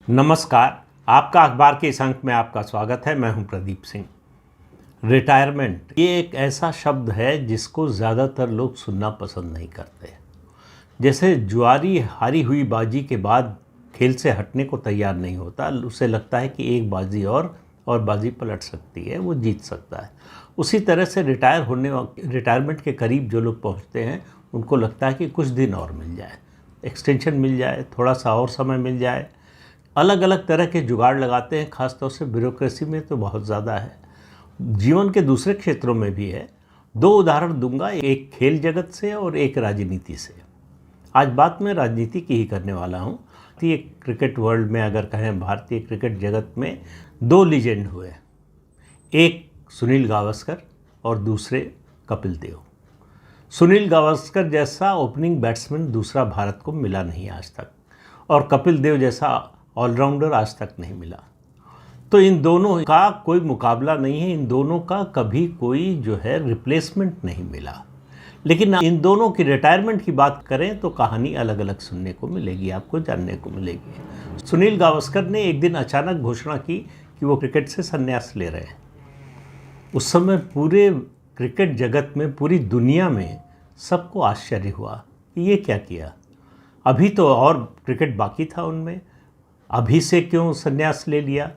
नमस्कार। आपका अखबार के इस अंक में आपका स्वागत है। मैं हूं प्रदीप सिंह। रिटायरमेंट ये एक ऐसा शब्द है जिसको ज़्यादातर लोग सुनना पसंद नहीं करते। जैसे जुआरी हारी हुई बाजी के बाद खेल से हटने को तैयार नहीं होता, उसे लगता है कि एक बाजी और बाजी पलट सकती है, वो जीत सकता है। उसी तरह से रिटायरमेंट के करीब जो लोग पहुंचते हैं उनको लगता है कि कुछ दिन और मिल जाए, एक्सटेंशन मिल जाए, थोड़ा सा और समय मिल जाए। अलग अलग तरह के जुगाड़ लगाते हैं, खासतौर से ब्यूरोक्रेसी में तो बहुत ज़्यादा है, जीवन के दूसरे क्षेत्रों में भी है। दो उदाहरण दूंगा, एक खेल जगत से और एक राजनीति से। आज बात मैं राजनीति की ही करने वाला हूँ। भारतीय क्रिकेट वर्ल्ड में अगर कहें, भारतीय क्रिकेट जगत में दो लीजेंड हुए, एक सुनील गावस्कर और दूसरे कपिल देव। सुनील गावस्कर जैसा ओपनिंग बैट्समैन दूसरा भारत को मिला नहीं आज तक, और कपिल देव जैसा ऑलराउंडर आज तक नहीं मिला। तो इन दोनों का कोई मुकाबला नहीं है, इन दोनों का कभी कोई जो है रिप्लेसमेंट नहीं मिला। लेकिन इन दोनों की रिटायरमेंट की बात करें तो कहानी अलग अलग सुनने को मिलेगी, आपको जानने को मिलेगी। सुनील गावस्कर ने एक दिन अचानक घोषणा की कि वो क्रिकेट से संन्यास ले रहे हैं। उस समय पूरे क्रिकेट जगत में, पूरी दुनिया में सबको आश्चर्य हुआ कि ये क्या किया। अभी तो और क्रिकेट बाकी था उनमें, अभी से क्यों संन्यास ले लिया।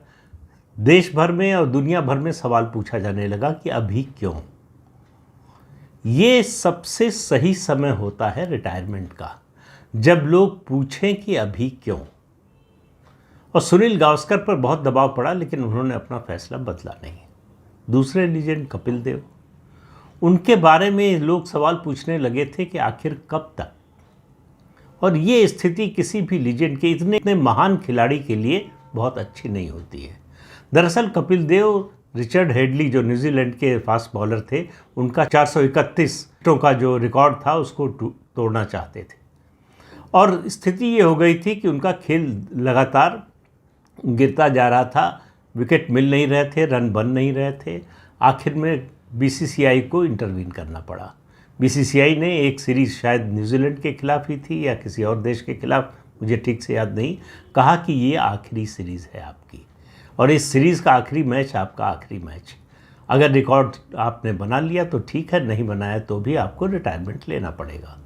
देश भर में और दुनिया भर में सवाल पूछा जाने लगा कि अभी क्यों। ये सबसे सही समय होता है रिटायरमेंट का, जब लोग पूछें कि अभी क्यों। और सुनील गावस्कर पर बहुत दबाव पड़ा, लेकिन उन्होंने अपना फैसला बदला नहीं। दूसरे लीजेंड कपिल देव, उनके बारे में लोग सवाल पूछने लगे थे कि आखिर कब तक। और ये स्थिति किसी भी लीजेंड के, इतने महान खिलाड़ी के लिए बहुत अच्छी नहीं होती है। दरअसल कपिल देव रिचर्ड हेडली, जो न्यूजीलैंड के फास्ट बॉलर थे, उनका 431 का जो रिकॉर्ड था उसको तोड़ना चाहते थे। और स्थिति ये हो गई थी कि उनका खेल लगातार गिरता जा रहा था, विकेट मिल नहीं रहे थे, रन बन नहीं रहे थे। आखिर में बीसीसीआई को इंटरवीन करना पड़ा। बीसीसीआई ने एक सीरीज़, शायद न्यूजीलैंड के खिलाफ ही थी या किसी और देश के खिलाफ, मुझे ठीक से याद नहीं, कहा कि ये आखिरी सीरीज़ है आपकी, और इस सीरीज़ का आखिरी मैच आपका आखिरी मैच। अगर रिकॉर्ड आपने बना लिया तो ठीक है, नहीं बनाया तो भी आपको रिटायरमेंट लेना पड़ेगा।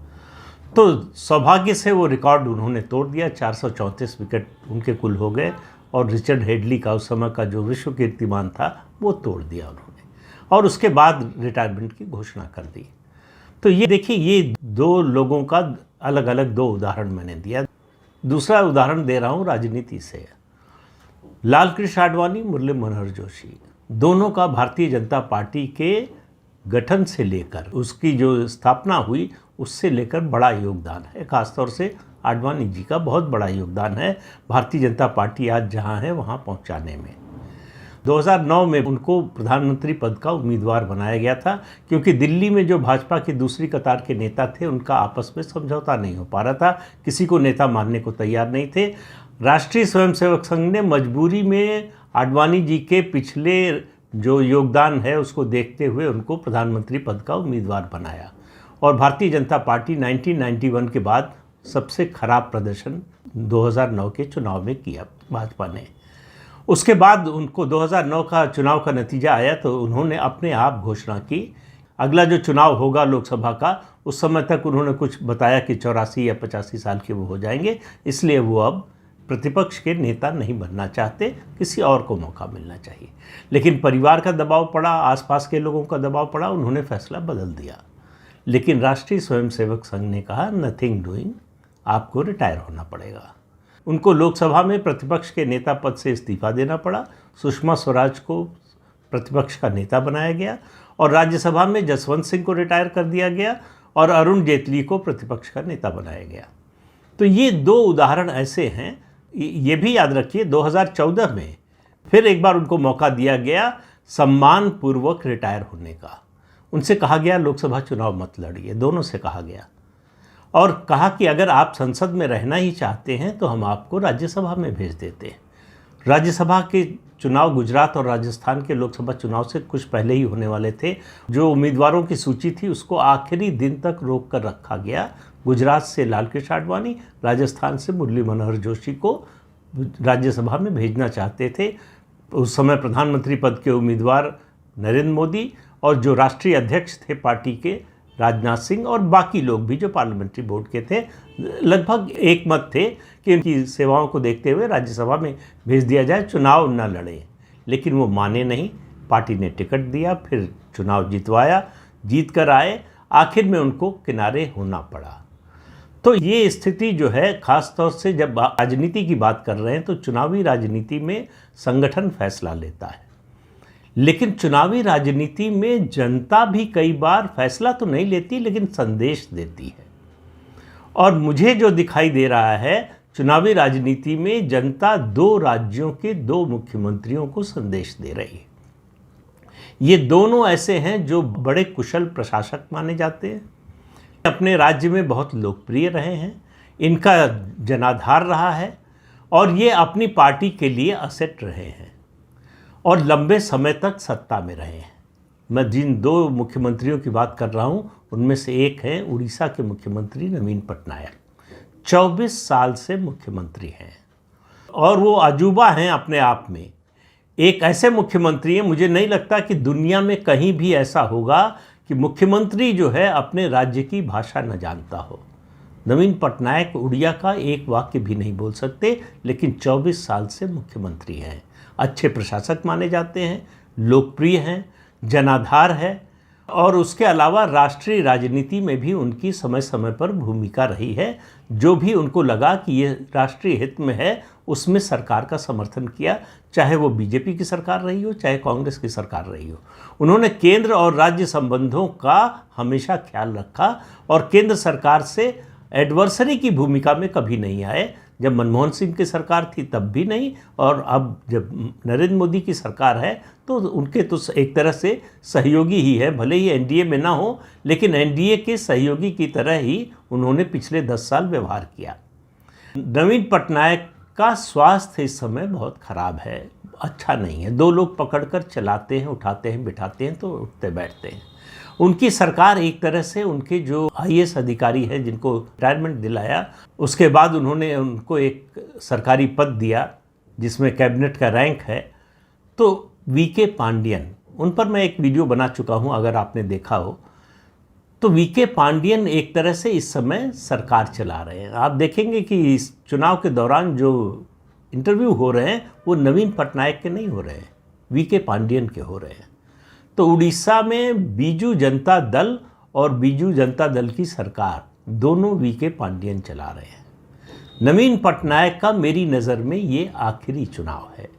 तो सौभाग्य से वो रिकॉर्ड उन्होंने तोड़ दिया, 434 विकेट उनके कुल हो गए, और रिचर्ड हेडली का उस समय का जो विश्व कीर्तिमान था वो तोड़ दिया उन्होंने, और उसके बाद रिटायरमेंट की घोषणा कर दी। तो ये देखिए, ये दो लोगों का अलग अलग दो उदाहरण मैंने दिया। दूसरा उदाहरण दे रहा हूँ राजनीति से। लाल कृष्ण आडवाणी, मुरली मनोहर जोशी, दोनों का भारतीय जनता पार्टी के गठन से लेकर उसकी जो स्थापना हुई उससे लेकर बड़ा योगदान है। खासतौर से आडवाणी जी का बहुत बड़ा योगदान है भारतीय जनता पार्टी आज जहाँ है वहाँ पहुँचाने में। 2009 में उनको प्रधानमंत्री पद का उम्मीदवार बनाया गया था, क्योंकि दिल्ली में जो भाजपा की दूसरी कतार के नेता थे उनका आपस में समझौता नहीं हो पा रहा था, किसी को नेता मानने को तैयार नहीं थे। राष्ट्रीय स्वयंसेवक संघ ने मजबूरी में आडवाणी जी के पिछले जो योगदान है उसको देखते हुए उनको प्रधानमंत्री पद का उम्मीदवार बनाया, और भारतीय जनता पार्टी 1991 के बाद सबसे खराब प्रदर्शन 2009 के चुनाव में किया भाजपा ने। उसके बाद उनको 2009 का चुनाव का नतीजा आया तो उन्होंने अपने आप घोषणा की, अगला जो चुनाव होगा लोकसभा का, उस समय तक उन्होंने कुछ बताया कि 84 या 85 साल के वो हो जाएंगे, इसलिए वो अब प्रतिपक्ष के नेता नहीं बनना चाहते, किसी और को मौका मिलना चाहिए। लेकिन परिवार का दबाव पड़ा, आसपास के लोगों का दबाव पड़ा, उन्होंने फैसला बदल दिया। लेकिन राष्ट्रीय स्वयंसेवक संघ ने कहा नथिंग डूइंग, आपको रिटायर होना पड़ेगा। उनको लोकसभा में प्रतिपक्ष के नेता पद से इस्तीफा देना पड़ा, सुषमा स्वराज को प्रतिपक्ष का नेता बनाया गया, और राज्यसभा में जसवंत सिंह को रिटायर कर दिया गया और अरुण जेटली को प्रतिपक्ष का नेता बनाया गया। तो ये दो उदाहरण ऐसे हैं। ये भी याद रखिए, 2014 में फिर एक बार उनको मौका दिया गया सम्मानपूर्वक रिटायर होने का। उनसे कहा गया लोकसभा चुनाव मत लड़िए, दोनों से कहा गया, और कहा कि अगर आप संसद में रहना ही चाहते हैं तो हम आपको राज्यसभा में भेज देते हैं। राज्यसभा के चुनाव गुजरात और राजस्थान के लोकसभा चुनाव से कुछ पहले ही होने वाले थे। जो उम्मीदवारों की सूची थी उसको आखिरी दिन तक रोक कर रखा गया। गुजरात से लाल कृष्ण आडवाणी, राजस्थान से मुरली मनोहर जोशी को राज्यसभा में भेजना चाहते थे। उस समय प्रधानमंत्री पद के उम्मीदवार नरेंद्र मोदी और जो राष्ट्रीय अध्यक्ष थे पार्टी के राजनाथ सिंह और बाकी लोग भी जो पार्लियामेंट्री बोर्ड के थे, लगभग एक मत थे कि इनकी सेवाओं को देखते हुए राज्यसभा में भेज दिया जाए, चुनाव न लड़े। लेकिन वो माने नहीं, पार्टी ने टिकट दिया, फिर चुनाव जितवाया, जीत कर आए, आखिर में उनको किनारे होना पड़ा। तो ये स्थिति जो है, ख़ास तौर से जब राजनीति की बात कर रहे हैं तो चुनावी राजनीति में संगठन फैसला लेता है, लेकिन चुनावी राजनीति में जनता भी कई बार फैसला तो नहीं लेती लेकिन संदेश देती है। और मुझे जो दिखाई दे रहा है, चुनावी राजनीति में जनता 2 राज्यों के 2 मुख्यमंत्रियों को संदेश दे रही है। ये दोनों ऐसे हैं जो बड़े कुशल प्रशासक माने जाते हैं, अपने राज्य में बहुत लोकप्रिय रहे हैं, इनका जनाधार रहा है और ये अपनी पार्टी के लिए असेट रहे हैं और लंबे समय तक सत्ता में रहे हैं। मैं जिन 2 मुख्यमंत्रियों की बात कर रहा हूँ उनमें से एक हैं उड़ीसा के मुख्यमंत्री नवीन पटनायक, 24 साल से मुख्यमंत्री हैं और वो अजूबा हैं अपने आप में। एक ऐसे मुख्यमंत्री हैं, मुझे नहीं लगता कि दुनिया में कहीं भी ऐसा होगा कि मुख्यमंत्री जो है अपने राज्य की भाषा न जानता हो। नवीन पटनायक उड़िया का एक वाक्य भी नहीं बोल सकते, लेकिन 24 साल से मुख्यमंत्री हैं, अच्छे प्रशासक माने जाते हैं, लोकप्रिय हैं, जनाधार है और उसके अलावा राष्ट्रीय राजनीति में भी उनकी समय समय पर भूमिका रही है। जो भी उनको लगा कि ये राष्ट्रीय हित में है उसमें सरकार का समर्थन किया, चाहे वो बीजेपी की सरकार रही हो चाहे कांग्रेस की सरकार रही हो। उन्होंने केंद्र और राज्य संबंधों का हमेशा ख्याल रखा और केंद्र सरकार से एडवर्सरी की भूमिका में कभी नहीं आए। जब मनमोहन सिंह की सरकार थी तब भी नहीं, और अब जब नरेंद्र मोदी की सरकार है तो उनके तो एक तरह से सहयोगी ही है, भले ही एनडीए में ना हो लेकिन एनडीए के सहयोगी की तरह ही उन्होंने पिछले 10 साल व्यवहार किया। नवीन पटनायक का स्वास्थ्य इस समय बहुत खराब है, अच्छा नहीं है। 2 लोग पकड़कर चलाते हैं, उठाते हैं, बिठाते हैं तो उठते बैठते हैं। उनकी सरकार एक तरह से उनके जो आईएएस अधिकारी हैं जिनको रिटायरमेंट दिलाया, उसके बाद उन्होंने उनको एक सरकारी पद दिया जिसमें कैबिनेट का रैंक है। तो वीके पांडियन, उन पर मैं एक वीडियो बना चुका हूं, अगर आपने देखा हो तो वीके पांडियन एक तरह से इस समय सरकार चला रहे हैं। आप देखेंगे कि इस चुनाव के दौरान जो इंटरव्यू हो रहे हैं वो नवीन पटनायक के नहीं हो रहे हैं, वीके पांडियन के हो रहे हैं। तो उड़ीसा में बीजू जनता दल और बीजू जनता दल की सरकार दोनों वीके पांडियन चला रहे हैं। नवीन पटनायक का मेरी नज़र में ये आखिरी चुनाव है।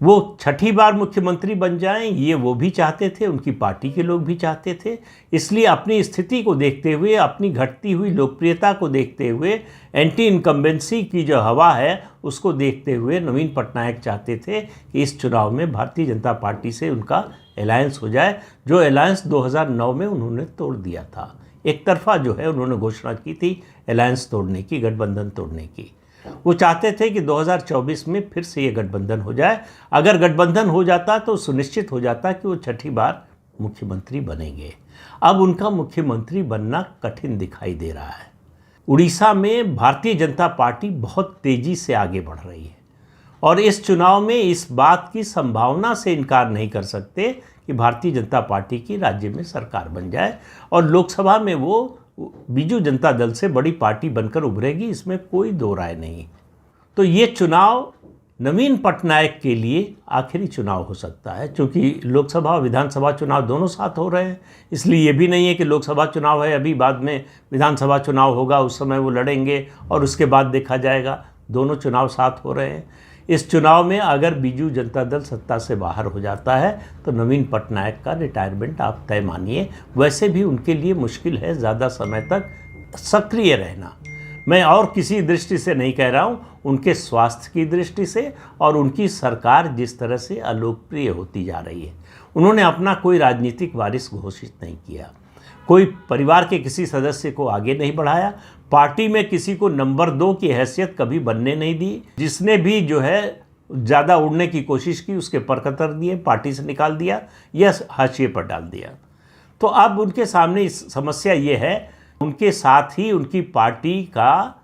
वो 6ठी बार मुख्यमंत्री बन जाएं, ये वो भी चाहते थे, उनकी पार्टी के लोग भी चाहते थे। इसलिए अपनी स्थिति को देखते हुए, अपनी घटती हुई लोकप्रियता को देखते हुए, एंटी इनकम्बेंसी की जो हवा है उसको देखते हुए नवीन पटनायक चाहते थे कि इस चुनाव में भारतीय जनता पार्टी से उनका अलायंस हो जाए, जो अलायंस 2009 में उन्होंने तोड़ दिया था। एक तरफा जो है उन्होंने घोषणा की थी अलायंस तोड़ने की, गठबंधन तोड़ने की। वो चाहते थे कि 2024 में फिर से ये गठबंधन हो जाए। अगर गठबंधन हो जाता तो सुनिश्चित हो जाता कि वो 6ठी बार मुख्यमंत्री बनेंगे। अब उनका मुख्यमंत्री बनना कठिन दिखाई दे रहा है। उड़ीसा में भारतीय जनता पार्टी बहुत तेज़ी से आगे बढ़ रही है और इस चुनाव में इस बात की संभावना से इनकार नहीं कर सकते कि भारतीय जनता पार्टी की राज्य में सरकार बन जाए और लोकसभा में वो बीजू जनता दल से बड़ी पार्टी बनकर उभरेगी, इसमें कोई दो राय नहीं। तो ये चुनाव नवीन पटनायक के लिए आखिरी चुनाव हो सकता है, क्योंकि लोकसभा और विधानसभा चुनाव दोनों साथ हो रहे हैं। इसलिए ये भी नहीं है कि लोकसभा चुनाव है अभी, बाद में विधानसभा चुनाव होगा, उस समय वो लड़ेंगे और उसके बाद देखा जाएगा। दोनों चुनाव साथ हो रहे हैं। इस चुनाव में अगर बीजू जनता दल सत्ता से बाहर हो जाता है तो नवीन पटनायक का रिटायरमेंट आप तय मानिए। वैसे भी उनके लिए मुश्किल है ज़्यादा समय तक सक्रिय रहना। मैं और किसी दृष्टि से नहीं कह रहा हूँ, उनके स्वास्थ्य की दृष्टि से और उनकी सरकार जिस तरह से अलोकप्रिय होती जा रही है। उन्होंने अपना कोई राजनीतिक वारिस घोषित नहीं किया, कोई परिवार के किसी सदस्य को आगे नहीं बढ़ाया, पार्टी में किसी को नंबर 2 की हैसियत कभी बनने नहीं दी। जिसने भी जो है ज़्यादा उड़ने की कोशिश की उसके पर कतर दिए, पार्टी से निकाल दिया या हाशिए पर डाल दिया। तो अब उनके सामने इस समस्या ये है, उनके साथ ही उनकी पार्टी का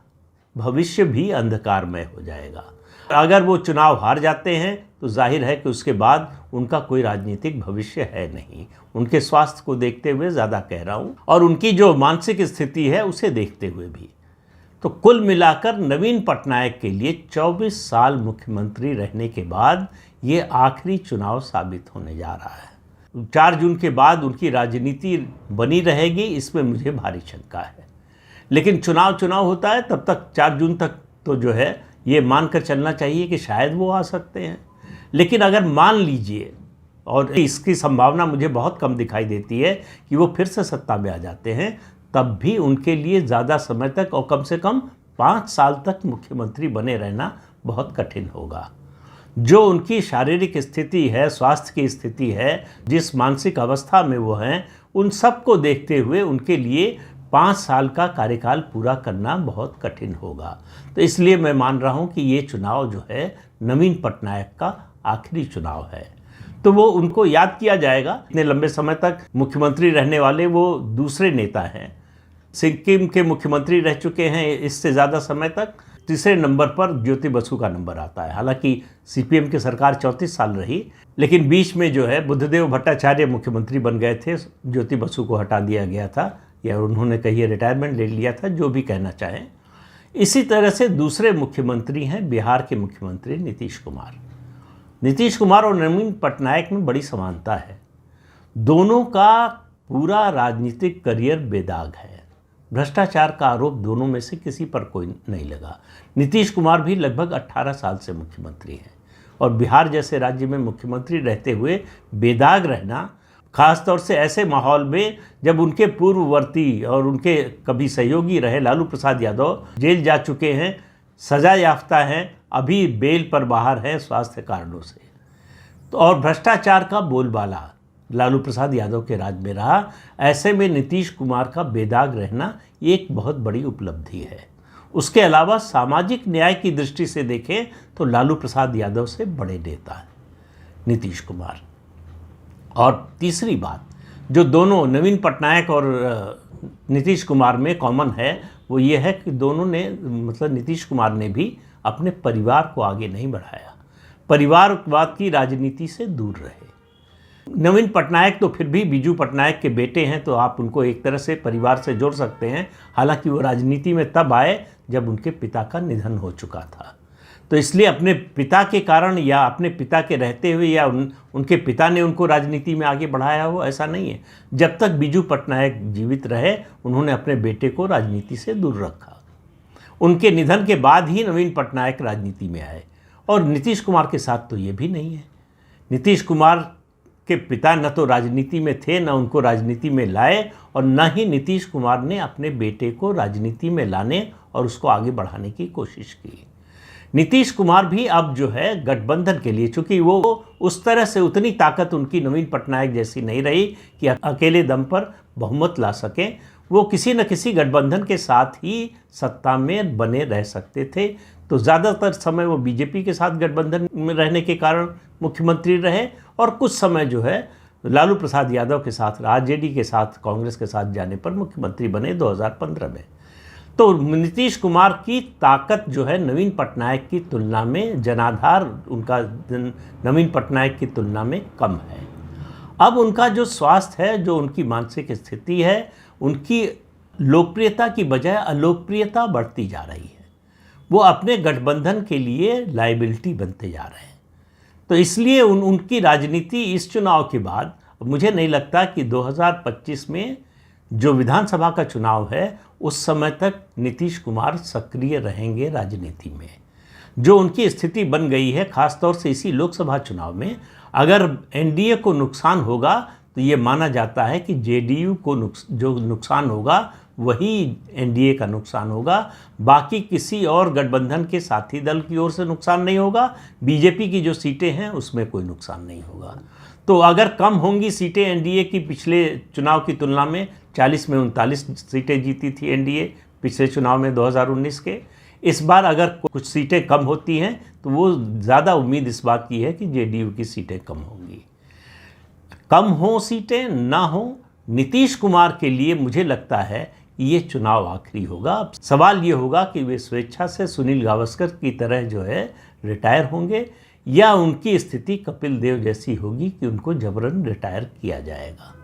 भविष्य भी अंधकारमय हो जाएगा। अगर वो चुनाव हार जाते हैं तो जाहिर है कि उसके बाद उनका कोई राजनीतिक भविष्य है नहीं। उनके स्वास्थ्य को देखते हुए ज़्यादा कह रहा हूँ, और उनकी जो मानसिक स्थिति है उसे देखते हुए भी। तो कुल मिलाकर नवीन पटनायक के लिए 24 साल मुख्यमंत्री रहने के बाद ये आखिरी चुनाव साबित होने जा रहा है। 4 जून के बाद उनकी राजनीति बनी रहेगी, इसमें मुझे भारी शंका है। लेकिन चुनाव होता है, तब तक 4 जून तक तो जो है ये मानकर चलना चाहिए कि शायद वो आ सकते हैं। लेकिन अगर मान लीजिए, और इसकी संभावना मुझे बहुत कम दिखाई देती है कि वो फिर से सत्ता में आ जाते हैं, तब भी उनके लिए ज़्यादा समय तक और कम से कम 5 साल तक मुख्यमंत्री बने रहना बहुत कठिन होगा। जो उनकी शारीरिक स्थिति है, स्वास्थ्य की स्थिति है, जिस मानसिक अवस्था में वो हैं, उन सब को देखते हुए उनके लिए 5 साल का कार्यकाल पूरा करना बहुत कठिन होगा। तो इसलिए मैं मान रहा हूँ कि ये चुनाव जो है नवीन पटनायक का आखिरी चुनाव है। तो वो उनको याद किया जाएगा। इतने लंबे समय तक मुख्यमंत्री रहने वाले वो दूसरे नेता हैं। सिक्किम के मुख्यमंत्री रह चुके हैं इससे ज़्यादा समय तक। तीसरे नंबर पर ज्योति बसु का नंबर आता है। हालांकि सीपीएम की सरकार 34 साल रही, लेकिन बीच में जो है बुद्धदेव भट्टाचार्य मुख्यमंत्री बन गए थे, ज्योति बसु को हटा दिया गया था, या उन्होंने कहिए रिटायरमेंट ले लिया था, जो भी कहना चाहें। इसी तरह से दूसरे मुख्यमंत्री हैं बिहार के मुख्यमंत्री नीतीश कुमार। नीतीश कुमार और नवीन पटनायक में बड़ी समानता है। दोनों का पूरा राजनीतिक करियर बेदाग है। भ्रष्टाचार का आरोप दोनों में से किसी पर कोई नहीं लगा। नीतीश कुमार भी लगभग 18 साल से मुख्यमंत्री हैं, और बिहार जैसे राज्य में मुख्यमंत्री रहते हुए बेदाग रहना, खासतौर से ऐसे माहौल में जब उनके पूर्ववर्ती और उनके कभी सहयोगी रहे लालू प्रसाद यादव जेल जा चुके हैं, सजा याफ्ता हैं, अभी बेल पर बाहर हैं स्वास्थ्य कारणों से। तो और भ्रष्टाचार का बोलबाला लालू प्रसाद यादव के राज में रहा। ऐसे में नीतीश कुमार का बेदाग रहना एक बहुत बड़ी उपलब्धि है। उसके अलावा सामाजिक न्याय की दृष्टि से देखें तो लालू प्रसाद यादव से बड़े नेता हैं नीतीश कुमार। और तीसरी बात जो दोनों नवीन पटनायक और नीतीश कुमार में कॉमन है, वो ये है कि दोनों ने, मतलब नीतीश कुमार ने भी अपने परिवार को आगे नहीं बढ़ाया, परिवारवाद की राजनीति से दूर रहे। नवीन पटनायक तो फिर भी बीजू पटनायक के बेटे हैं, तो आप उनको एक तरह से परिवार से जोड़ सकते हैं। हालांकि वो राजनीति में तब आए जब उनके पिता का निधन हो चुका था। तो इसलिए अपने पिता के कारण या अपने पिता के रहते हुए या उनके पिता ने उनको राजनीति में आगे बढ़ाया हो, ऐसा नहीं है। जब तक बीजू पटनायक जीवित रहे, उन्होंने अपने बेटे को राजनीति से दूर रखा। उनके निधन के बाद ही नवीन पटनायक राजनीति में आए, और नीतीश कुमार के साथ तो ये भी नहीं है। नीतीश कुमार के पिता न तो राजनीति में थे, न उनको राजनीति में लाए, और न ही नीतीश कुमार ने अपने बेटे को राजनीति में लाने और उसको आगे बढ़ाने की कोशिश की। नीतीश कुमार भी अब जो है गठबंधन के लिए, चूंकि वो उस तरह से उतनी ताकत उनकी नवीन पटनायक जैसी नहीं रही कि अकेले दम पर बहुमत ला सकें, वो किसी न किसी गठबंधन के साथ ही सत्ता में बने रह सकते थे। तो ज़्यादातर समय वो बीजेपी के साथ गठबंधन में रहने के कारण मुख्यमंत्री रहे, और कुछ समय जो है लालू प्रसाद यादव के साथ, आरजेडी के साथ, कांग्रेस के साथ जाने पर मुख्यमंत्री बने 2015 में। तो नीतीश कुमार की ताकत जो है नवीन पटनायक की तुलना में, जनाधार उनका नवीन पटनायक की तुलना में कम है। अब उनका जो स्वास्थ्य है, जो उनकी मानसिक स्थिति है, उनकी लोकप्रियता की बजाय अलोकप्रियता बढ़ती जा रही है। वो अपने गठबंधन के लिए लायबिलिटी बनते जा रहे हैं। तो इसलिए उनकी राजनीति इस चुनाव के बाद, मुझे नहीं लगता कि 2025 में जो विधानसभा का चुनाव है उस समय तक नीतीश कुमार सक्रिय रहेंगे राजनीति में। जो उनकी स्थिति बन गई है, खासतौर से इसी लोकसभा चुनाव में, अगर एनडीए को नुकसान होगा तो ये माना जाता है कि जेडीयू को जो नुकसान होगा वही एनडीए का नुकसान होगा। बाकी किसी और गठबंधन के साथी दल की ओर से नुकसान नहीं होगा। बीजेपी की जो सीटें हैं उसमें कोई नुकसान नहीं होगा। तो अगर कम होंगी सीटें एनडीए की, पिछले चुनाव की तुलना में 40 में 39 सीटें जीती थी एनडीए पिछले चुनाव में 2019 के। इस बार अगर कुछ सीटें कम होती हैं तो वो ज़्यादा उम्मीद इस बात की है कि जेडीयू की सीटें कम होंगी। कम हो सीटें ना हो, नीतीश कुमार के लिए मुझे लगता है ये चुनाव आखिरी होगा। अब सवाल ये होगा कि वे स्वेच्छा से सुनील गावस्कर की तरह जो है रिटायर होंगे या उनकी स्थिति कपिल देव जैसी होगी कि उनको जबरन रिटायर किया जाएगा।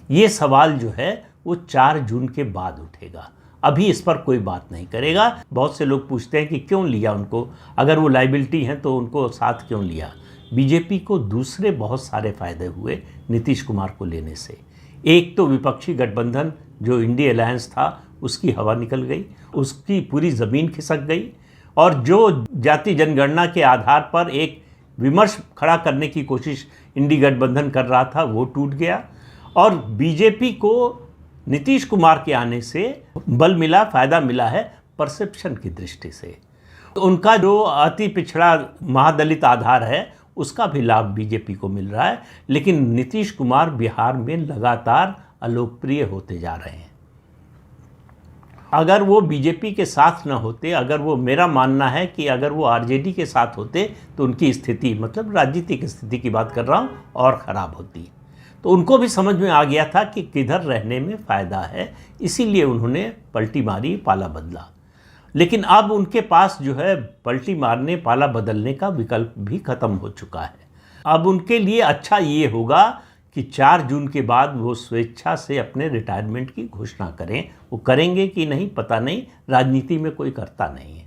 ये सवाल जो है वो 4 जून के बाद उठेगा। अभी इस पर कोई बात नहीं करेगा। बहुत से लोग पूछते हैं कि क्यों लिया उनको, अगर वो लाइबिलिटी हैं तो उनको साथ क्यों लिया। बीजेपी को दूसरे बहुत सारे फायदे हुए नीतीश कुमार को लेने से। एक तो विपक्षी गठबंधन जो इंडिया अलायंस था उसकी हवा निकल गई, उसकी पूरी ज़मीन खिसक गई, और जो जाति जनगणना के आधार पर एक विमर्श खड़ा करने की कोशिश इंडी गठबंधन कर रहा था वो टूट गया, और बीजेपी को नीतीश कुमार के आने से बल मिला, फ़ायदा मिला है परसेप्शन की दृष्टि से। तो उनका जो अति पिछड़ा महादलित आधार है उसका भी लाभ बीजेपी को मिल रहा है। लेकिन नीतीश कुमार बिहार में लगातार अलोकप्रिय होते जा रहे हैं। अगर वो बीजेपी के साथ न होते, अगर वो, मेरा मानना है कि अगर वो आरजेडी के साथ होते तो उनकी स्थिति, मतलब राजनीतिक स्थिति की बात कर रहा हूँ, और ख़राब होती। तो उनको भी समझ में आ गया था कि किधर रहने में फ़ायदा है, इसीलिए उन्होंने पलटी मारी, पाला बदला। लेकिन अब उनके पास जो है पलटी मारने, पाला बदलने का विकल्प भी ख़त्म हो चुका है। अब उनके लिए अच्छा ये होगा कि 4 जून के बाद वो स्वेच्छा से अपने रिटायरमेंट की घोषणा करें। वो करेंगे कि नहीं पता नहीं, राजनीति में कोई करता नहीं है।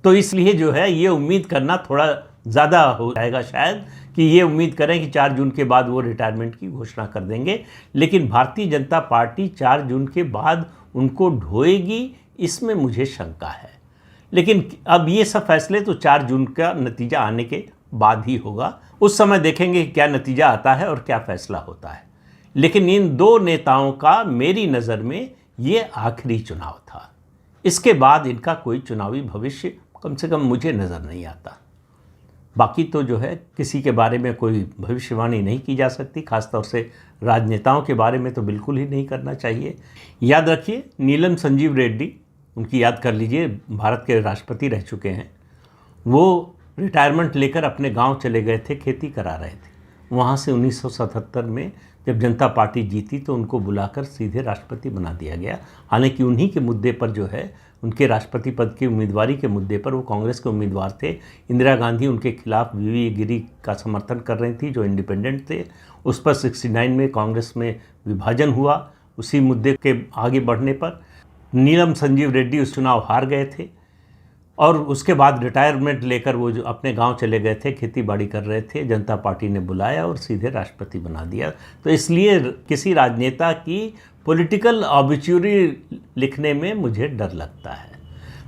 तो इसलिए जो है ये उम्मीद करना थोड़ा ज़्यादा हो जाएगा शायद, कि ये उम्मीद करें कि 4 जून के बाद वो रिटायरमेंट की घोषणा कर देंगे। लेकिन भारतीय जनता पार्टी 4 जून के बाद उनको ढोएगी, इसमें मुझे शंका है। लेकिन अब ये सब फैसले तो 4 जून का नतीजा आने के बाद ही होगा। उस समय देखेंगे क्या नतीजा आता है और क्या फैसला होता है। लेकिन इन 2 नेताओं का मेरी नज़र में ये आखिरी चुनाव था। इसके बाद इनका कोई चुनावी भविष्य कम से कम मुझे नज़र नहीं आता। बाकी तो जो है किसी के बारे में कोई भविष्यवाणी नहीं की जा सकती, खासतौर से राजनेताओं के बारे में तो बिल्कुल ही नहीं करना चाहिए। याद रखिए, नीलम संजीव रेड्डी, उनकी याद कर लीजिए, भारत के राष्ट्रपति रह चुके हैं। वो रिटायरमेंट लेकर अपने गांव चले गए थे, खेती करा रहे थे। वहाँ से 1977 में जब जनता पार्टी जीती तो उनको बुलाकर सीधे राष्ट्रपति बना दिया गया। हालांकि उन्हीं के मुद्दे पर जो है, उनके राष्ट्रपति पद की उम्मीदवारी के मुद्दे पर, वो कांग्रेस के उम्मीदवार थे। इंदिरा गांधी उनके खिलाफ वीवी गिरी का समर्थन कर रही थी, जो इंडिपेंडेंट थे। उस पर 69 में कांग्रेस में विभाजन हुआ। उसी मुद्दे के आगे बढ़ने पर नीलम संजीव रेड्डी उस चुनाव हार गए थे, और उसके बाद रिटायरमेंट लेकर वो जो अपने गांव चले गए थे, खेती बाड़ी कर रहे थे। जनता पार्टी ने बुलाया और सीधे राष्ट्रपति बना दिया। तो इसलिए किसी राजनेता की पॉलिटिकल ऑबिच्यूरी लिखने में मुझे डर लगता है।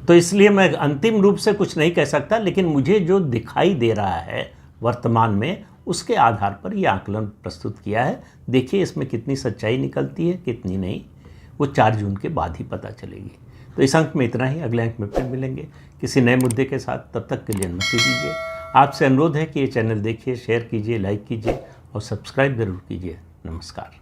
तो इसलिए मैं अंतिम रूप से कुछ नहीं कह सकता, लेकिन मुझे जो दिखाई दे रहा है वर्तमान में, उसके आधार पर यह आकलन प्रस्तुत किया है। देखिए इसमें कितनी सच्चाई निकलती है, कितनी नहीं, वो 4 जून के बाद ही पता चलेगी। तो इस अंक में इतना ही। अगले अंक में फिर मिलेंगे किसी नए मुद्दे के साथ। तब तक के लिए अनुमति दीजिए। आपसे अनुरोध है कि ये चैनल देखिए, शेयर कीजिए, लाइक कीजिए और सब्सक्राइब ज़रूर कीजिए। नमस्कार।